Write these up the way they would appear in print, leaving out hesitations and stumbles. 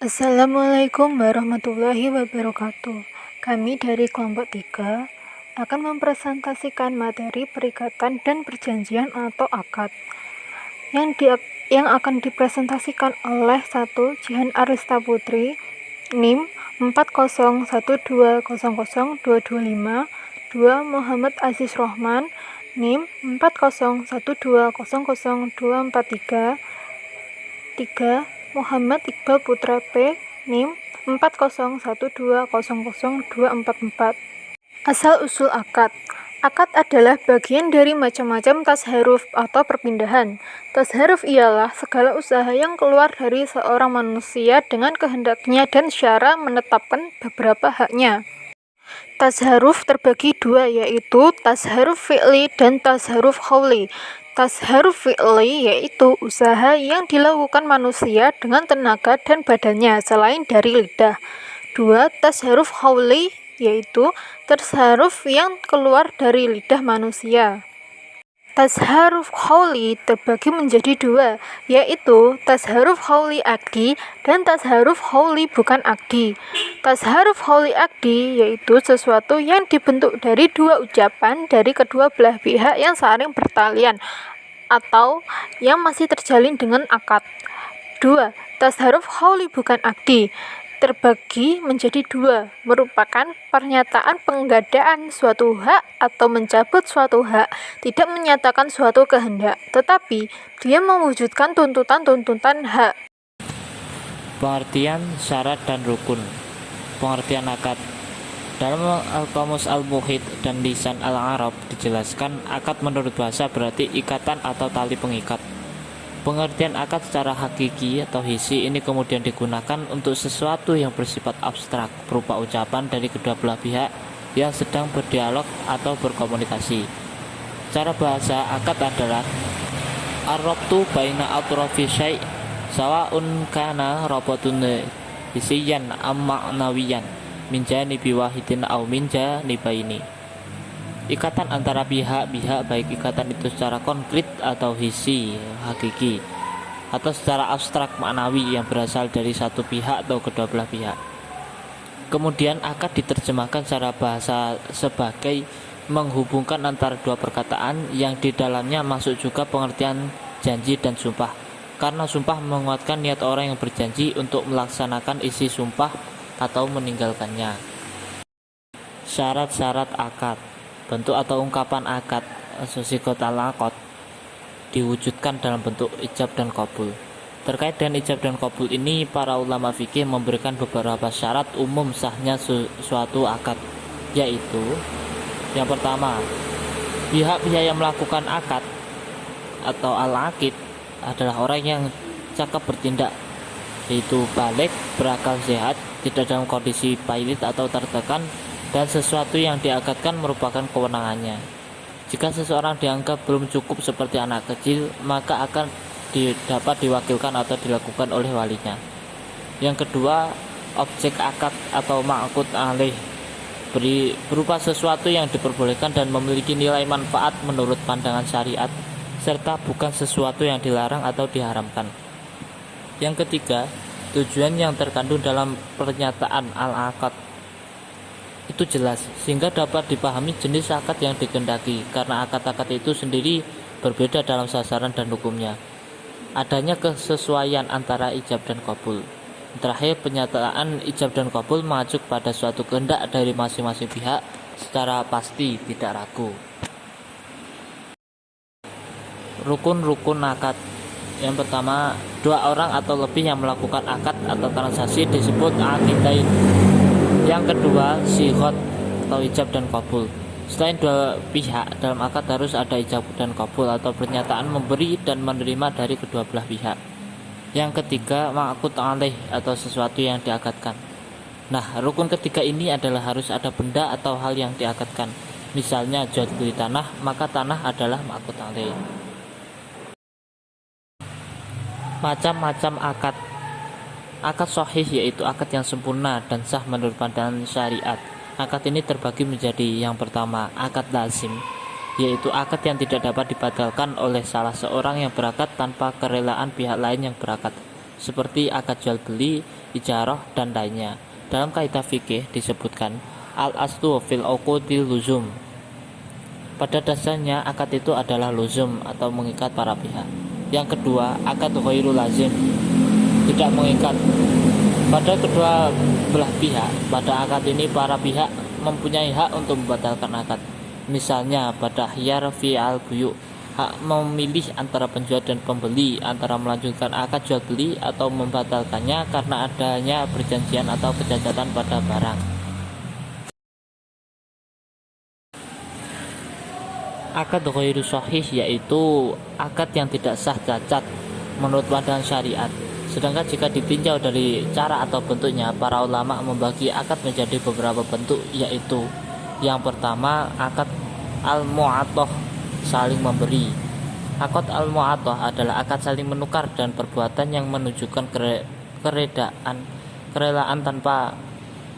Assalamualaikum warahmatullahi wabarakatuh. Kami dari kelompok 3 akan mempresentasikan materi perikatan dan perjanjian atau akad yang akan dipresentasikan oleh 1. Jihan Arlista Putri, NIM 4012000225, 2. Muhammad Aziz Rohman, NIM 4012000243, 3. Muhammad Iqbal Putra P, NIM 4012000244. Asal-usul akad. Akad adalah bagian dari macam-macam tasharuf atau perpindahan. Tasharuf ialah segala usaha yang keluar dari seorang manusia dengan kehendaknya dan syara menetapkan beberapa haknya. Tasharuf terbagi dua, yaitu tasharuf fi'li dan tasharuf qawli. Tasharuf fi'li yaitu usaha yang dilakukan manusia dengan tenaga dan badannya selain dari lidah. 2. Tasharuf qawli yaitu tasharuf yang keluar dari lidah manusia. Tasharuf qawli terbagi menjadi dua, yaitu tasharuf qawli akdi dan tasharuf qawli bukan akdi. Tasharuf qawli akdi yaitu sesuatu yang dibentuk dari dua ucapan dari kedua belah pihak yang saling bertalian atau yang masih terjalin dengan akad. 2. Tasharuf qawli bukan akdi terbagi menjadi dua, merupakan pernyataan penggadaan suatu hak atau mencabut suatu hak, tidak menyatakan suatu kehendak, tetapi dia mewujudkan tuntutan-tuntutan hak. Pengertian syarat dan rukun. Pengertian akad. Dalam Al-Qamus Al-Muhit dan Lisan Al-Arab dijelaskan akad menurut bahasa berarti ikatan atau tali pengikat. Pengertian akad secara hakiki atau hisi ini kemudian digunakan untuk sesuatu yang bersifat abstrak berupa ucapan dari kedua belah pihak yang sedang berdialog atau berkomunikasi. Cara bahasa akad adalah ar-rabtu baina atrafi syai' sawa'un kana rabatun hisiyan am ma'nawiyan min janibi wahidin aw min janibaini. Ikatan antara pihak-pihak, baik ikatan itu secara konkret atau hisi hakiki atau secara abstrak maknawi yang berasal dari satu pihak atau kedua belah pihak. Kemudian akad diterjemahkan secara bahasa sebagai menghubungkan antara dua perkataan yang di dalamnya masuk juga pengertian janji dan sumpah, karena sumpah menguatkan niat orang yang berjanji untuk melaksanakan isi sumpah atau meninggalkannya. Syarat-syarat akad. Bentuk atau ungkapan akad sigot al-aqd diwujudkan dalam bentuk ijab dan qabul. Terkait dengan ijab dan qabul ini, para ulama fikih memberikan beberapa syarat umum sahnya suatu akad, yaitu yang pertama, pihak-pihak yang melakukan akad atau al-aqid adalah orang yang cakap bertindak, yaitu balik, berakal sehat, tidak dalam kondisi pailit atau tertekan, dan sesuatu yang diakadkan merupakan kewenangannya. Jika seseorang dianggap belum cukup seperti anak kecil, maka akan dapat diwakilkan atau dilakukan oleh walinya. Yang kedua, objek akad atau ma'qud alaih berupa sesuatu yang diperbolehkan dan memiliki nilai manfaat menurut pandangan syariat, serta bukan sesuatu yang dilarang atau diharamkan. Yang ketiga, tujuan yang terkandung dalam pernyataan al-aqd itu jelas, sehingga dapat dipahami jenis akad yang dikehendaki, karena akad-akad itu sendiri berbeda dalam sasaran dan hukumnya. Adanya kesesuaian antara ijab dan qabul. Terakhir, penyataan ijab dan qabul mengacu pada suatu kehendak dari masing-masing pihak secara pasti, tidak ragu. Rukun-rukun akad. Yang pertama, dua orang atau lebih yang melakukan akad atau transaksi disebut aqidain. Yang kedua, sighot atau ijab dan qabul. Selain dua pihak, dalam akad harus ada ijab dan qabul atau pernyataan memberi dan menerima dari kedua belah pihak. Yang ketiga, ma'qud alaih atau sesuatu yang diakadkan. Nah, rukun ketiga ini adalah harus ada benda atau hal yang diakadkan. Misalnya jual beli tanah, maka tanah adalah ma'qud alaih. Macam-macam akad. Akad sahih yaitu akad yang sempurna dan sah menurut pandangan syariat. Akad ini terbagi menjadi yang pertama, akad lazim, yaitu akad yang tidak dapat dibatalkan oleh salah seorang yang berakad tanpa kerelaan pihak lain yang berakad. seperti akad jual beli, ijarah, dan lainnya. Dalam kaidah fikih disebutkan al-aslu fil uqudil luzum. Pada dasarnya akad itu adalah luzum atau mengikat para pihak. Yang kedua, akad ghairu lazim, tidak mengikat. Pada kedua belah pihak, pada akad ini para pihak mempunyai hak untuk membatalkan akad. Misalnya pada khiyar fi al-buyu, hak memilih antara penjual dan pembeli, antara melanjutkan akad jual beli atau membatalkannya karena adanya perjanjian atau kecacatan pada barang. Akad ghairu sahih yaitu akad yang tidak sah cacat menurut pandangan syariat. Sedangkan jika ditinjau dari cara atau bentuknya, para ulama membagi akad menjadi beberapa bentuk, yaitu yang pertama akad al-mu'atoh, saling memberi. Akad al-mu'atoh adalah akad saling menukar dan perbuatan yang menunjukkan kerelaan tanpa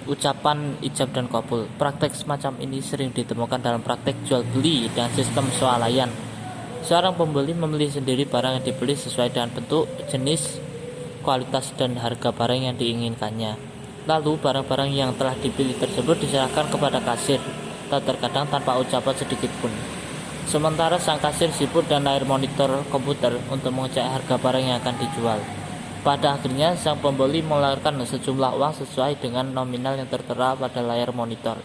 ucapan ijab dan kabul. Praktek semacam ini sering ditemukan dalam praktek jual beli dan sistem swalayan. Seorang pembeli memilih sendiri barang yang dibeli sesuai dengan bentuk, jenis, kualitas, dan harga barang yang diinginkannya. Lalu barang-barang yang telah dipilih tersebut diserahkan kepada kasir, atau terkadang tanpa ucapan sedikit pun. Sementara sang kasir sibuk dan layar monitor komputer untuk mengecek harga barang yang akan dijual. Pada akhirnya sang pembeli mengeluarkan sejumlah uang sesuai dengan nominal yang tertera pada layar monitor.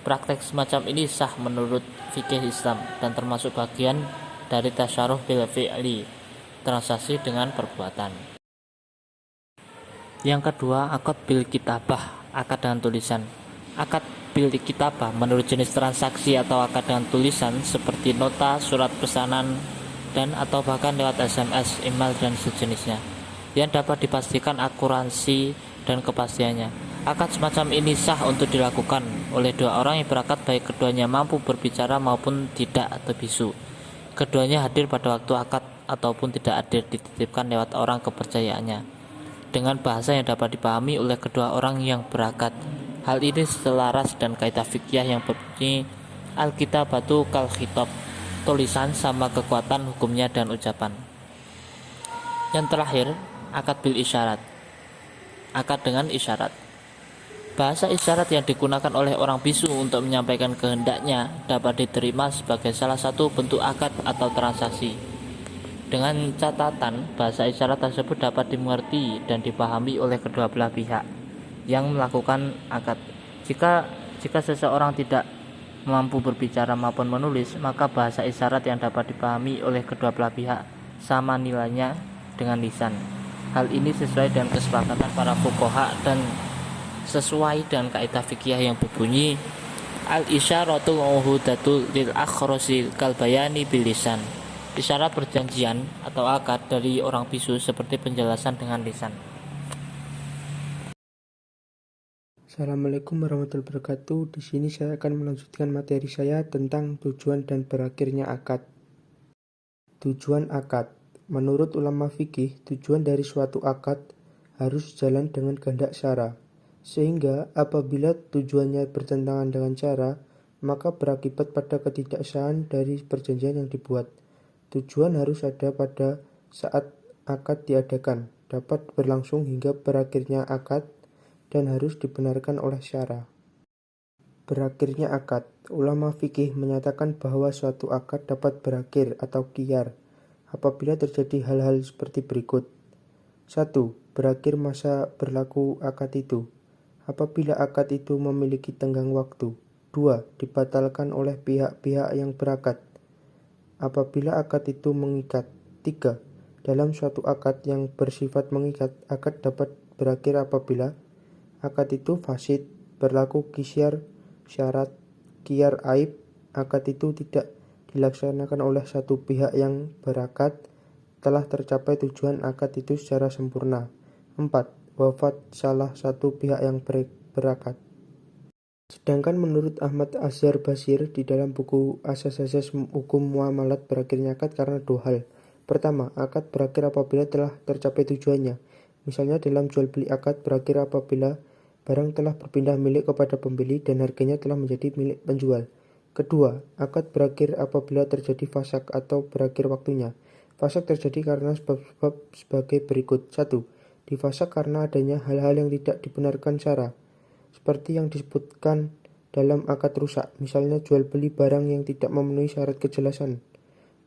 Praktek semacam ini sah menurut fikih Islam dan termasuk bagian dari tasyarruh bil fi'li, transaksi dengan perbuatan. Yang kedua, akad bil kitabah, akad dengan tulisan. Akad bil kitabah menurut jenis transaksi atau akad dengan tulisan seperti nota, surat pesanan, dan atau bahkan lewat SMS, email, dan sejenisnya, yang dapat dipastikan akurasi dan kepastiannya. Akad semacam ini sah untuk dilakukan oleh dua orang yang berakad, baik keduanya mampu berbicara maupun tidak atau bisu. Keduanya hadir pada waktu akad ataupun tidak hadir, dititipkan lewat orang kepercayaannya dengan bahasa yang dapat dipahami oleh kedua orang yang berakad. Hal ini selaras dan kaidah fikih yang berbunyi al-kitabatu kal khitab, tulisan sama kekuatan hukumnya dan ucapan. Yang terakhir, akad bil isyarat, akad dengan isyarat. Bahasa isyarat yang digunakan oleh orang bisu untuk menyampaikan kehendaknya dapat diterima sebagai salah satu bentuk akad atau transaksi. Dengan catatan, bahasa isyarat tersebut dapat dimengerti dan dipahami oleh kedua belah pihak yang melakukan akad. Jika seseorang tidak mampu berbicara maupun menulis, maka bahasa isyarat yang dapat dipahami oleh kedua belah pihak sama nilainya dengan lisan. Hal ini sesuai dengan kesepakatan para fuqaha dan sesuai dengan kaidah fikih yang berbunyi al-isyaratu uhudatul lil akhrosi kal bayani bil lisan. Isyarat perjanjian atau akad dari orang bisu seperti penjelasan dengan lisan. Assalamualaikum warahmatullahi wabarakatuh. Di sini saya akan melanjutkan materi saya tentang tujuan dan berakhirnya akad. Tujuan akad. Menurut ulama fikih, tujuan dari suatu akad harus jalan dengan kehendak syara. Sehingga apabila tujuannya bertentangan dengan cara, maka berakibat pada ketidaksahan dari perjanjian yang dibuat. Tujuan harus ada pada saat akad diadakan, dapat berlangsung hingga berakhirnya akad, dan harus dibenarkan oleh syara. Berakhirnya akad. Ulama fikih menyatakan bahwa suatu akad dapat berakhir atau qiyar apabila terjadi hal-hal seperti berikut. 1. Berakhir masa berlaku akad itu apabila akad itu memiliki tenggang waktu. 2. Dibatalkan oleh pihak-pihak yang berakad apabila akad itu mengikat. 3. Dalam suatu akad yang bersifat mengikat, akad dapat berakhir apabila akad itu fasid, berlaku qisyar, syarat, qiyar, aib, akad itu tidak dilaksanakan oleh satu pihak yang berakad, telah tercapai tujuan akad itu secara sempurna. 4. Wafat salah satu pihak yang berakad. Sedangkan menurut Ahmad Azhar Basir di dalam buku Asas-asas Hukum Muamalat, berakhirnya akad karena dua hal. Pertama, akad berakhir apabila telah tercapai tujuannya. Misalnya dalam jual beli, akad berakhir apabila barang telah berpindah milik kepada pembeli dan harganya telah menjadi milik penjual. Kedua, akad berakhir apabila terjadi fasak atau berakhir waktunya. Fasak terjadi karena sebab-sebab sebagai berikut. 1. Difasak karena adanya hal-hal yang tidak dibenarkan syara, seperti yang disebutkan dalam akad rusak, misalnya jual beli barang yang tidak memenuhi syarat kejelasan.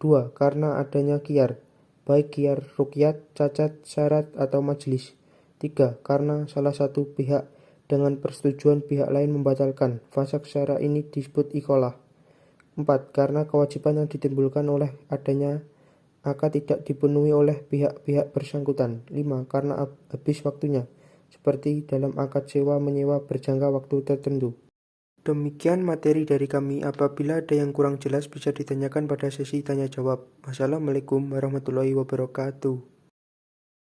2. Karena adanya khiyar, baik khiyar ruqyat, cacat, syarat, atau majelis. 3. Karena salah satu pihak dengan persetujuan pihak lain membatalkan. Fasak syara ini disebut ikholah. 4. Karena kewajiban yang ditimbulkan oleh adanya akad tidak dipenuhi oleh pihak-pihak bersangkutan. 5. Karena habis waktunya, seperti dalam akad sewa-menyewa berjangka waktu tertentu. Demikian materi dari kami. Apabila ada yang kurang jelas bisa ditanyakan pada sesi tanya jawab. Wassalamualaikum warahmatullahi wabarakatuh.